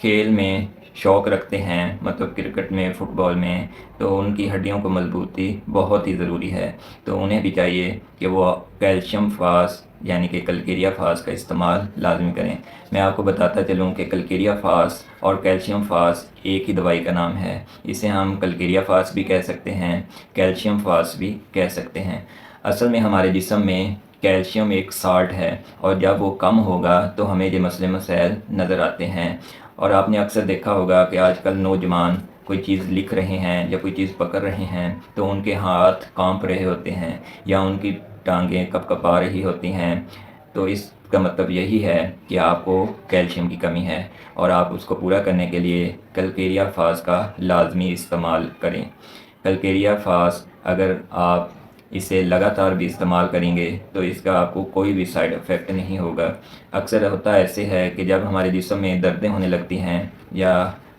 کھیل میں شوق رکھتے ہیں، مطلب کرکٹ میں، فٹ بال میں، تو ان کی ہڈیوں کو مضبوطی بہت ہی ضروری ہے، تو انہیں بھی چاہیے کہ وہ کیلشیم فاس یعنی کہ کلکیریا فاس کا استعمال لازمی کریں۔ میں آپ کو بتاتا چلوں کہ کلکیریا فاس اور کیلشیم فاس ایک ہی دوائی کا نام ہے، اسے ہم کلکیریا فاس بھی کہہ سکتے ہیں، کیلشیم فاس بھی کہہ سکتے ہیں۔ اصل میں ہمارے جسم میں کیلشیم ایک سالٹ ہے، اور جب وہ کم ہوگا تو ہمیں یہ مسئلے مسائل نظر آتے ہیں۔ اور آپ نے اکثر دیکھا ہوگا کہ آج کل نوجوان کوئی چیز لکھ رہے ہیں یا کوئی چیز پکڑ رہے ہیں تو ان کے ہاتھ کانپ رہے ہوتے ہیں یا ان کی ٹانگیں کپ کپا رہی ہوتی ہیں، تو اس کا مطلب یہی ہے کہ آپ کو کیلشیم کی کمی ہے، اور آپ اس کو پورا کرنے کے لیے کلکیریا فاس کا لازمی استعمال کریں۔ کلکیریا فاس اگر آپ اسے لگاتار بھی استعمال کریں گے تو اس کا آپ کو کوئی بھی سائیڈ افیکٹ نہیں ہوگا۔ اکثر ہوتا ایسے ہے کہ جب ہمارے جسم میں دردیں ہونے لگتی ہیں، یا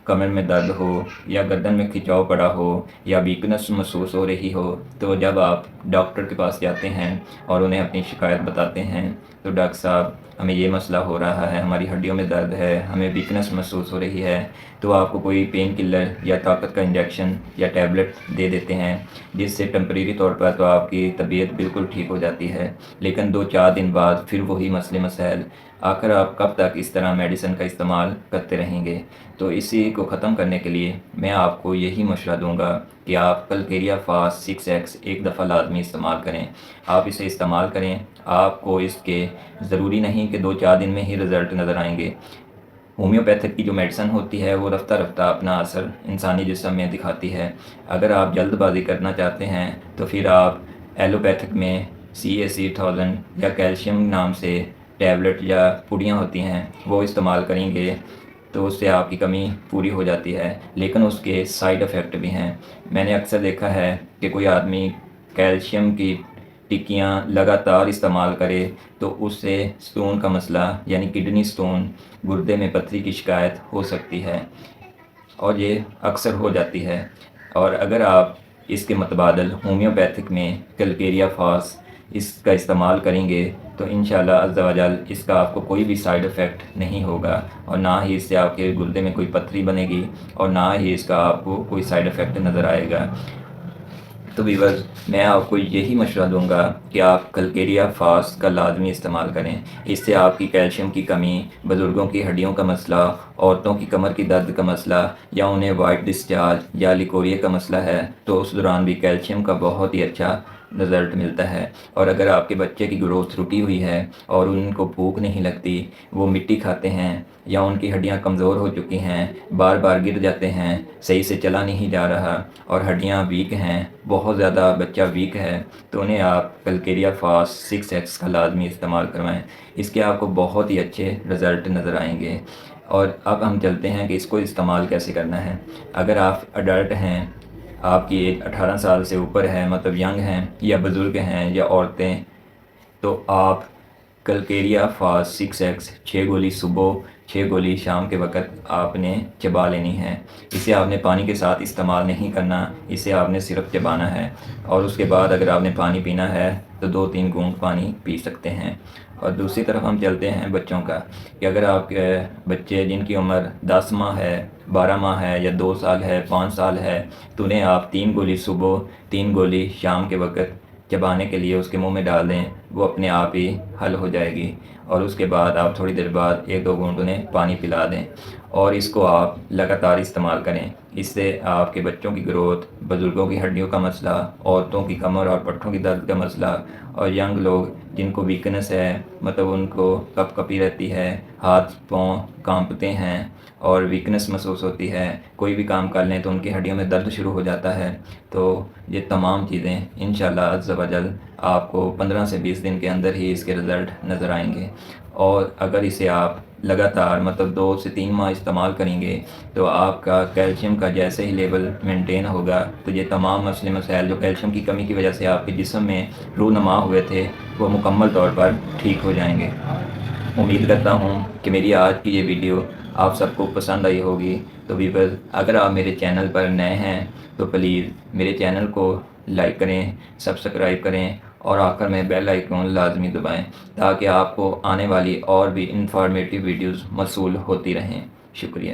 کمر میں درد ہو، یا گردن میں کھچاؤ پڑا ہو، یا ویکنس محسوس ہو رہی ہو، تو جب آپ ڈاکٹر کے پاس جاتے ہیں اور انہیں اپنی شکایت بتاتے ہیں تو ڈاکٹر صاحب ہمیں یہ مسئلہ ہو رہا ہے، ہماری ہڈیوں میں درد ہے، ہمیں ویکنس محسوس ہو رہی ہے، تو آپ کو کوئی پین کلر یا طاقت کا انجیکشن یا ٹیبلٹ دے دیتے ہیں، جس سے ٹمپریری طور پر تو آپ کی طبیعت بالکل ٹھیک ہو جاتی ہے، لیکن 2-4 دن بعد پھر وہی مسئلے مسائل۔ آخر آپ کب تک اس طرح میڈیسن کا استعمال کرتے رہیں گے؟ تو اسی کو ختم کرنے کے لیے میں آپ کو یہی مشورہ دوں گا کہ آپ کلکیریا فاس 6X ایک دفعہ لازمی استعمال کریں۔ آپ اسے استعمال کریں، آپ کو اس کے ضروری نہیں کہ 2-4 دن میں ہی رزلٹ نظر آئیں گے۔ ہومیوپیتھک کی جو میڈیسن ہوتی ہے وہ رفتہ رفتہ اپنا اثر انسانی جسم میں دکھاتی ہے۔ اگر آپ جلد بازی کرنا چاہتے ہیں تو پھر آپ ایلوپیتھک میں CAC1000 یا کیلشیم نام سے ٹیبلٹ یا پوڑیاں ہوتی ہیں وہ استعمال کریں گے تو اس سے آپ کی کمی پوری ہو جاتی ہے، لیکن اس کے سائیڈ افیکٹ بھی ہیں۔ میں نے اکثر دیکھا ہے کہ کوئی آدمی کیلشیم کی ٹکیاں لگاتار استعمال کرے تو اس سے سٹون کا مسئلہ یعنی کڈنی سٹون، گردے میں پتھری کی شکایت ہو سکتی ہے، اور یہ اکثر ہو جاتی ہے۔ اور اگر آپ اس کے متبادل ہومیوپیتھک میں کلکیریا فاس اس کا استعمال کریں گے تو انشاءاللہ عز و جل اس کا آپ کو کوئی بھی سائیڈ افیکٹ نہیں ہوگا، اور نہ ہی اس سے آپ کے گردے میں کوئی پتھری بنے گی، اور نہ ہی اس کا آپ کو کوئی سائیڈ افیکٹ نظر آئے گا۔ تو ویورز، میں آپ کو یہی مشورہ دوں گا کہ آپ کلکیریا فاس کا لازمی استعمال کریں۔ اس سے آپ کی کیلشیم کی کمی، بزرگوں کی ہڈیوں کا مسئلہ، عورتوں کی کمر کی درد کا مسئلہ، یا انہیں وائٹ ڈسچارج یا لیکوریا کا مسئلہ ہے تو اس دوران بھی کیلشیم کا بہت ہی اچھا رزلٹ ملتا ہے۔ اور اگر آپ کے بچے کی گروتھ رکی ہوئی ہے اور ان کو بھوک نہیں لگتی، وہ مٹی کھاتے ہیں یا ان کی ہڈیاں کمزور ہو چکی ہیں، بار بار گر جاتے ہیں، صحیح سے چلا نہیں جا رہا اور ہڈیاں ویک ہیں، بہت زیادہ بچہ ویک ہے، تو انہیں آپ کلکیریا فاس 6X کا لازمی استعمال کروائیں۔ اس کے آپ کو بہت ہی اچھے رزلٹ نظر آئیں گے۔ اور اب ہم چلتے ہیں کہ اس کو استعمال کیسے کرنا ہے۔ اگر آپ اڈلٹ ہیں، آپ کی ایج 18 سال سے اوپر ہے، مطلب ینگ ہیں، یا بزرگ ہیں یا عورتیں، تو آپ کلکیریا فاس 6X 6 گولی صبح، 6 گولی شام کے وقت آپ نے چبا لینی ہے۔ اسے آپ نے پانی کے ساتھ استعمال نہیں کرنا، اسے آپ نے صرف چبانا ہے، اور اس کے بعد اگر آپ نے پانی پینا ہے تو 2-3 گھونٹ پانی پی سکتے ہیں۔ اور دوسری طرف ہم چلتے ہیں بچوں کا، کہ اگر آپ کے بچے جن کی عمر 10 ماہ ہے، 12 ماہ ہے، یا 2 سال ہے، 5 سال ہے، تو انہیں آپ 3 گولی صبح، 3 گولی شام کے وقت چبانے کے لیے اس کے منہ میں ڈال دیں، وہ اپنے آپ ہی حل ہو جائے گی، اور اس کے بعد آپ تھوڑی دیر بعد 1-2 گھونٹ انہیں پانی پلا دیں، اور اس کو آپ لگاتار استعمال کریں۔ اس سے آپ کے بچوں کی گروتھ، بزرگوں کی ہڈیوں کا مسئلہ، عورتوں کی کمر اور پٹھوں کی درد کا مسئلہ، اور ینگ لوگ جن کو ویکنس ہے، مطلب ان کو کپ کپی رہتی ہے، ہاتھ پاؤں کانپتے ہیں اور ویکنس محسوس ہوتی ہے، کوئی بھی کام کر لیں تو ان کی ہڈیوں میں درد شروع ہو جاتا ہے، تو یہ تمام چیزیں انشاءاللہ عز و جل آپ کو 15 سے 20 دن کے اندر ہی اس کے رزلٹ نظر آئیں گے۔ اور اگر اسے آپ لگاتار مطلب 2 سے 3 ماہ استعمال کریں گے تو آپ کا کیلشیم کا جیسے ہی لیول مینٹین ہوگا تو یہ تمام مسئلے مسائل جو کیلشیم کی کمی کی وجہ سے آپ کے جسم میں رونما ہوئے تھے وہ مکمل طور پر ٹھیک ہو جائیں گے۔ امید کرتا ہوں کہ میری آج کی یہ ویڈیو آپ سب کو پسند آئی ہوگی۔ تو ویورز، اگر آپ میرے چینل پر نئے ہیں تو پلیز میرے چینل کو لائک کریں، سبسکرائب کریں، اور آخر میں بیل آئیکن لازمی دبائیں تاکہ آپ کو آنے والی اور بھی انفارمیٹیو ویڈیوز موصول ہوتی رہیں۔ شکریہ۔